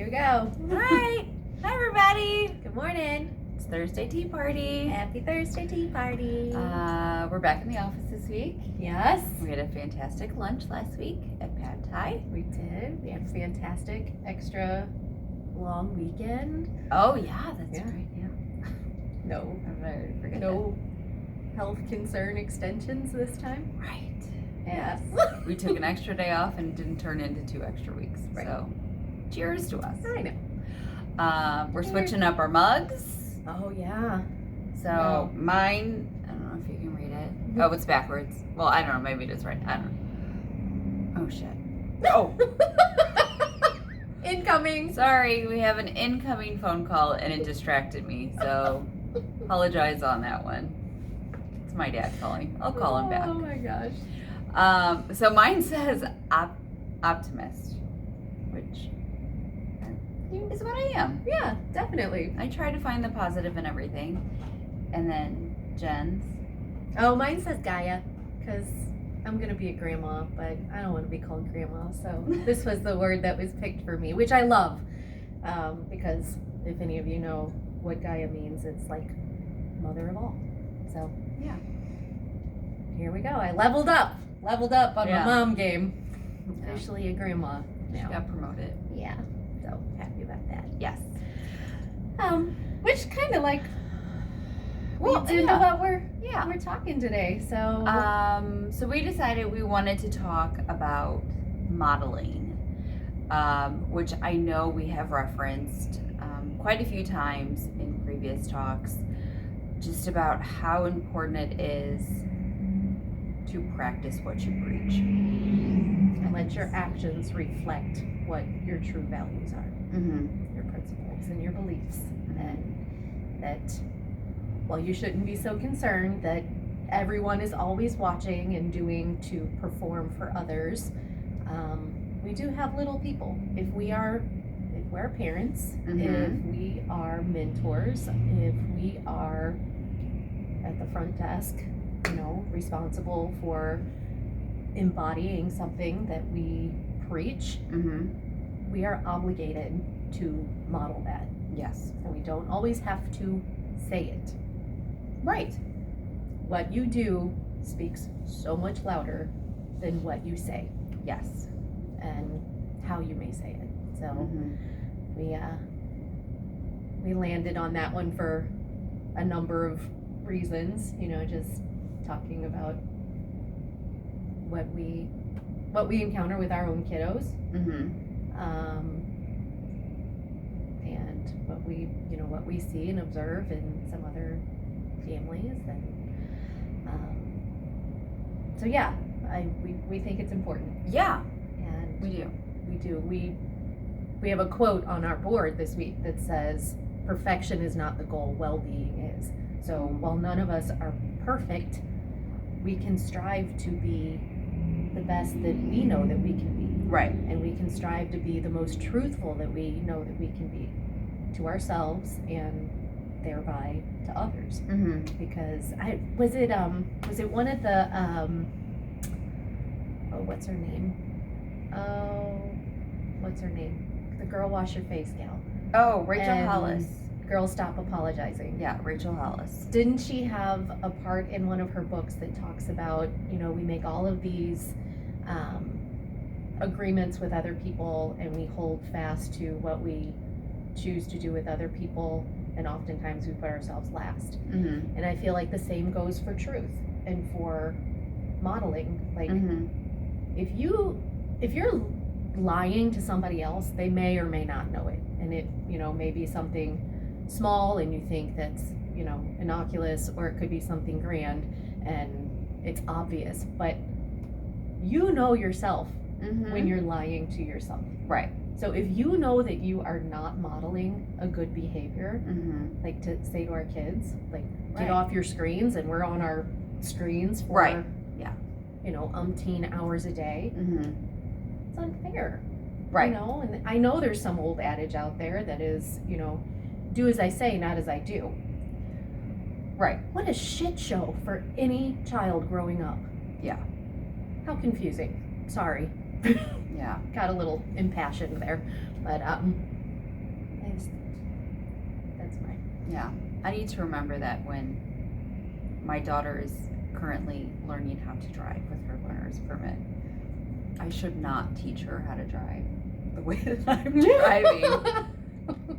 we go. All right. Hi, everybody. Good morning. It's Thursday tea party. Happy Thursday tea party. We're back in the office this week. Yes. We had a fantastic lunch last week at Pad Thai. We did. We had a fantastic extra long weekend. Oh, yeah, that's Yeah. right. Yeah. No. I forget No health concern extensions this time. that. Right. Yes. We took an extra day off and it didn't turn into 2 extra weeks. Right. So, cheers to us. I know. We're switching up our mugs. Oh, yeah. So, Wow. mine, I don't know if you can read it. Oh, it's backwards. Well, I don't know. Maybe it is right. I don't know. Oh, shit. Oh. Incoming. Sorry, we have an incoming phone call and it distracted me, so apologize on that one. It's my dad calling. I'll call him back. Oh my gosh. So mine says optimist, which is what I am. Yeah, definitely. I try to find the positive in everything. And then Jen's. Oh, mine says Gaia, because I'm going to be a grandma, but I don't want to be called grandma. So this was the word that was picked for me, which I love. Because if any of you know what Gaia means, it's like mother of all. So Yeah. here we go. I leveled up on Yeah. my mom game. Yeah. Officially a grandma She now. got promoted. Yeah. So happy about that. Yes. Which kind of like Well, leads into yeah. what we're talking today. So So we decided we wanted to talk about modeling, which I know we have referenced quite a few times in previous talks, just about how important it is to practice what you preach. and let your actions reflect what your true values are, Mm-hmm. your principles and your beliefs, and that while you shouldn't be so concerned that everyone is always watching and doing to perform for others, we do have little people. If we're parents, Mhm. if we are mentors, if we are at the front desk, responsible for embodying something that we preach, Mm-hmm. we are obligated to model that. Yes. And we don't always have to say it. Right. What you do speaks so much louder than what you say Yes. and how you may say it. So Mm-hmm. we landed on that one for a number of reasons, just talking about what we encounter with our own kiddos, Mm-hmm. and what we see and observe in some other families, and so yeah, we think it's important, Yeah, and we do. we have a quote on our board this week that says, "Perfection is not the goal; well-being is." So while none of us are perfect, we can strive to be the best that we know that we can be. Right. And we can strive to be the most truthful that we know that we can be to ourselves and thereby to others. Mm-hmm. Because was it one of the what's her name? The girl wash your face gal. Oh, Rachel And Hollis. Girl Stop Apologizing. Yeah, Rachel Hollis. Didn't she have a part in one of her books that talks about, we make all of these agreements with other people and we hold fast to what we choose to do with other people, and oftentimes we put ourselves last. Mm-hmm. And I feel like the same goes for truth and for modeling. Like Mm-hmm. if you're lying to somebody else, they may or may not know it, and it may be something small and you think that's innocuous, or it could be something grand and it's obvious, but yourself Mm-hmm. when you're lying to yourself. Right. So if you know that you are not modeling a good behavior, Mm-hmm. like to say to our kids, like, Right. get off your screens, and we're on our screens for Right. Yeah. umpteen hours a day, Mm-hmm. it's unfair. Right. And I know there's some old adage out there that is, do as I say, not as I do. Right. What a shit show for any child growing up. Yeah. How confusing. Sorry. Yeah. Got a little impassioned there. But That's fine. Yeah. I need to remember that when my daughter is currently learning how to drive with her learner's permit. I should not teach her how to drive the way that I'm driving.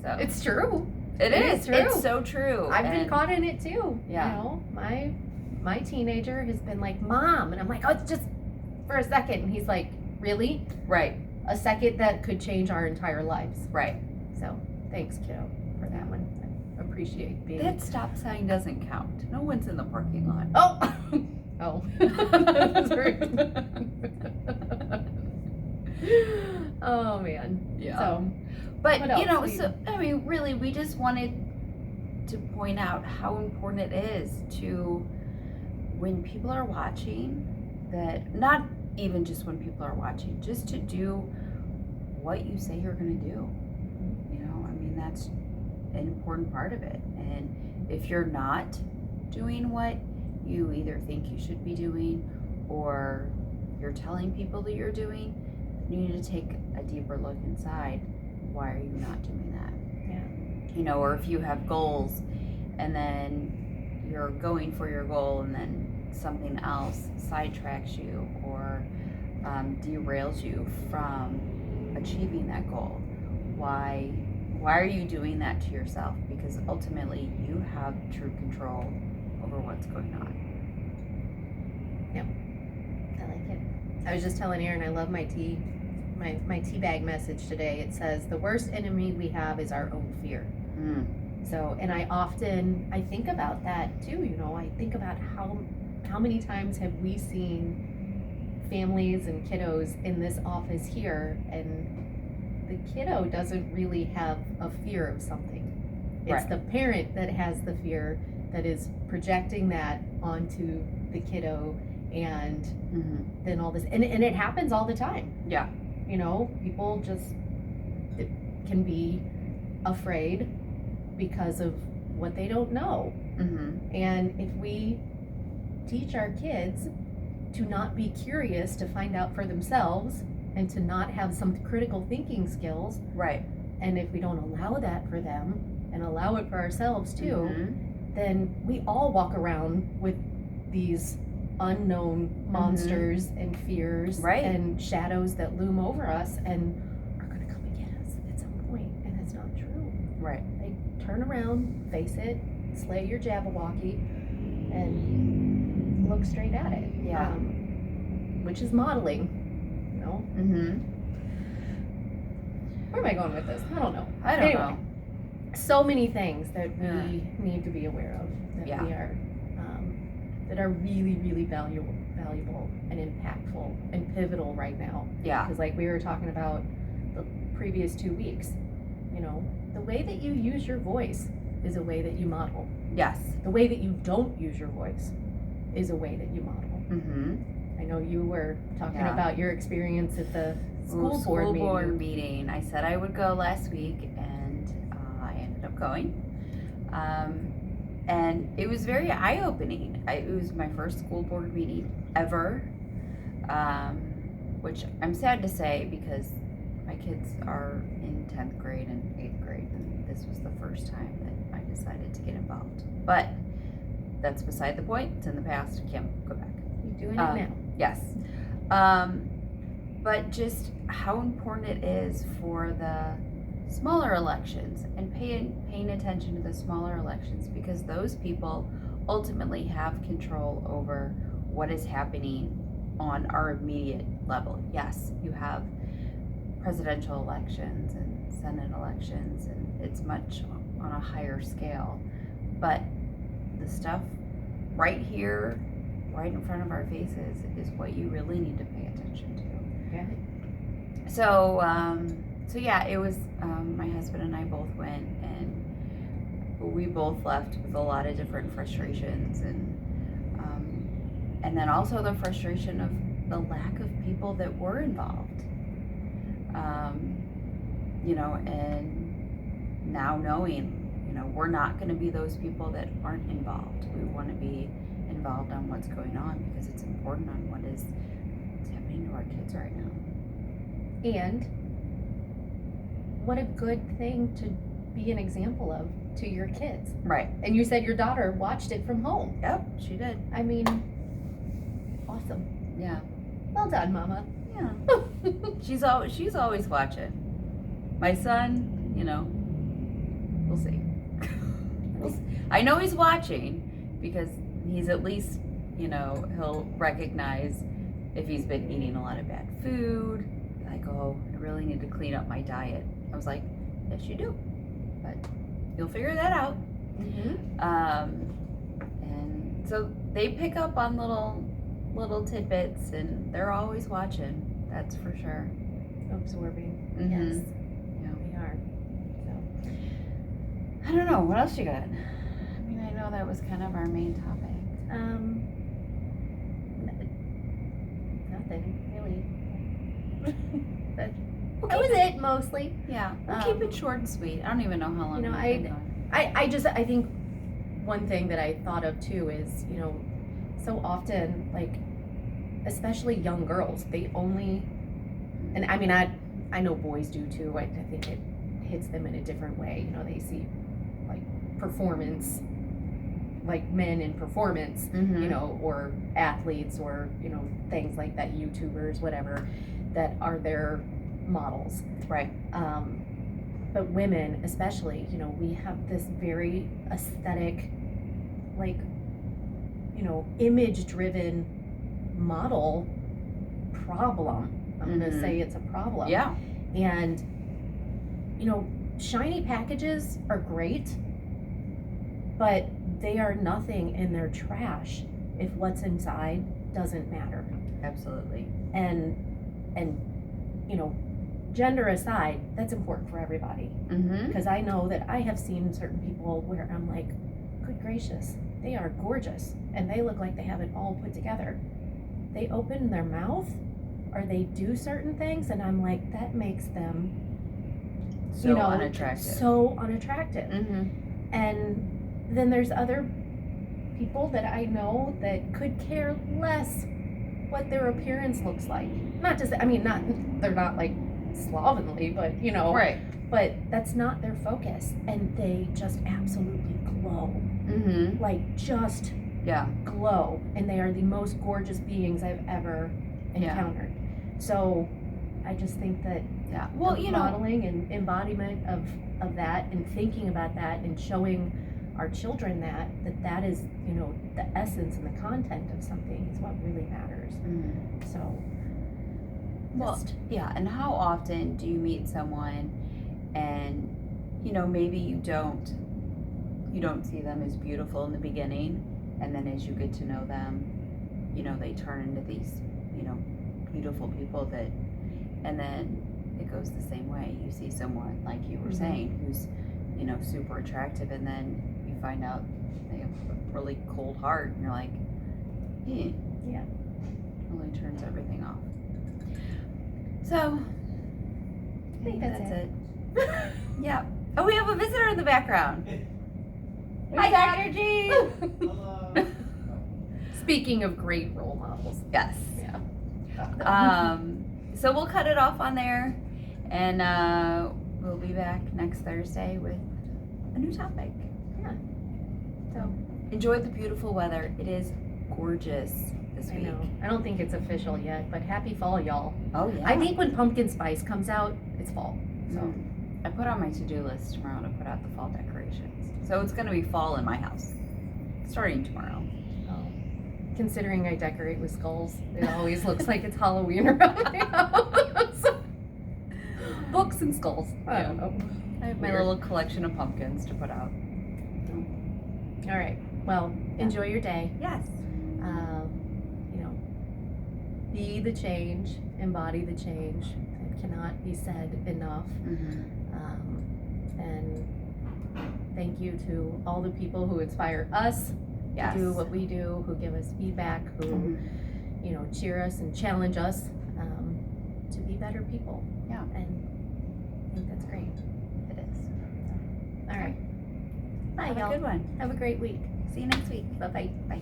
So It's true. it is. true. It's so true. I've been caught in it too. Yeah. You know, my teenager has been like, "Mom," and I'm like, "Oh, it's just for a second." And he's like, "Really? Right. A second that could change our entire lives." Right. So, thanks, kiddo, for that one. I appreciate being. That stop sign doesn't count. No one's in the parking lot. Oh. Oh. That's very. Oh man. Yeah. So, But what you know, else? so I mean, really, we just wanted to point out how important it is to, when people are watching, that not even just when people are watching, just to do what you say you're going to do. You know, I mean, that's an important part of it. And if you're not doing what you either think you should be doing, or you're telling people that you're doing, you need to take a deeper look inside. Why are you not doing that? Yeah. You know, or if you have goals and then you're going for your goal and then something else sidetracks you or derails you from achieving that goal. Why are you doing that to yourself? Because ultimately you have true control over what's going on. Yep. I like it. I was just telling Aaron I love my tea bag message today. It says the worst enemy we have is our own fear. So, and I think about that too. You know, I think about how many times have we seen families and kiddos in this office here, and the kiddo doesn't really have a fear of something. It's Right. the parent that has the fear, that is projecting that onto the kiddo, and then all this, and it happens all the time. Yeah. You know, people just can be afraid because of what they don't know. And if we teach our kids to not be curious, to find out for themselves, and to not have some critical thinking skills, Right. and if we don't allow that for them and allow it for ourselves too, then we all walk around with these unknown monsters and fears Right. and shadows that loom over us and are going to come and get us at some point, and that's not true. Right. Like, turn around, face it, slay your Jabberwocky, and look straight at it. Yeah. Which is modeling, you know. Where am I going with this? I don't know. I don't know. So many things that Yeah. we need to be aware of, that Yeah. we are that are really, really valuable and impactful and pivotal right now. Yeah. Because like we were talking about the previous 2 weeks, you know, the way that you use your voice is a way that you model. Yes. The way that you don't use your voice is a way that you model. Mm-hmm. I know you were talking Yeah. about your experience at the school board meeting. I said I would go last week, and I ended up going. And it was very eye-opening. It was my first school board meeting ever, which I'm sad to say because my kids are in 10th grade and 8th grade, and this was the first time that I decided to get involved. But that's beside the point. It's in the past. Can't go back. You're doing it now. Yes. But just how important it is for the smaller elections, and paying attention to the smaller elections, because those people ultimately have control over what is happening on our immediate level. Yes, you have presidential elections and Senate elections, and it's much on a higher scale. But the stuff right here, right in front of our faces, is what you really need to pay attention to. Yeah. So yeah, it was, my husband and I both went, and we both left with a lot of different frustrations, and then also the frustration of the lack of people that were involved. You know, and now knowing, you know, we're not going to be those people that aren't involved. We want to be involved on what's going on, because it's important on what is happening to our kids right now. And what a good thing be an example of to your kids. Right. And you said your daughter watched it from home. Yep, she did. I mean, awesome. Yeah. Well done, Mama. Yeah. She's always watching. My son, we'll see. I know he's watching because he's at least, he'll recognize if he's been eating a lot of bad food. Like, oh, I really need to clean up my diet. I was like, yes, you do, but you'll figure that out. Mm-hmm. And so they pick up on little tidbits, and they're always watching. That's for sure. Absorbing. Mm-hmm. Yes. Yeah. We are. So. I don't know. What else you got? I mean, I know that was kind of our main topic. Nothing really. But We'll that was keep it mostly. Yeah. We'll keep it short and sweet. I don't even know how long we've been going. I think one thing that I thought of too is, so often, like, especially young girls, they only, and I mean, I know boys do too. I think it hits them in a different way. They see like performance, like men in performance, Mm-hmm. or athletes or, things like that, YouTubers, whatever, that are their models. Right. But women, especially, we have this very aesthetic, like, image-driven model problem. I'm going to say it's a problem. Yeah. And, shiny packages are great, but they are nothing and they're trash if what's inside doesn't matter. Absolutely. And gender aside, that's important for everybody. Mm-hmm. Because I know that I have seen certain people where I'm like, good gracious, they are gorgeous and they look like they have it all put together. They open their mouth or they do certain things and I'm like, that makes them So unattractive. So unattractive. Mm-hmm. And then there's other people that I know that could care less what their appearance looks like. Not just, they're not like slovenly, but Right. but that's not their focus, and they just absolutely glow. Mm-hmm. Like, just glow, and they are the most gorgeous beings I've ever encountered. So I just think that well, modeling and embodiment of that, and thinking about that, and showing our children that is, the essence and the content of something is what really matters. Mm-hmm. So and how often do you meet someone and maybe you don't see them as beautiful in the beginning, and then as you get to know them, they turn into these beautiful people and then it goes the same way. You see someone, like you were saying, who's super attractive, and then you find out they have a really cold heart, and you're like, really turns everything off. So I think that's it. Yeah. Oh, we have a visitor in the background. Hi, Dr. G. Hello. Speaking of great role models. Yes. Yeah. So we'll cut it off on there, and we'll be back next Thursday with a new topic. Yeah. So enjoy the beautiful weather. It is gorgeous this I week. know. I don't think it's official yet, but happy fall, y'all. Oh yeah. I think when pumpkin spice comes out, it's fall. So I put on my to-do list tomorrow to put out the fall decorations. So it's going to be fall in my house, starting tomorrow. considering I decorate with skulls, it always looks like it's Halloween around my house. Books and skulls. I don't know. I have my little collection of pumpkins to put out. All right. Well, enjoy your day. Yes. Be the change, embody the change. It cannot be said enough. And thank you to all the people who inspire us to do what we do, who give us feedback, who cheer us and challenge us to be better people. Yeah. And I think that's great. It is. All right. Bye, Have y'all. a good one. Have a great week. See you next week. Bye-bye. Bye.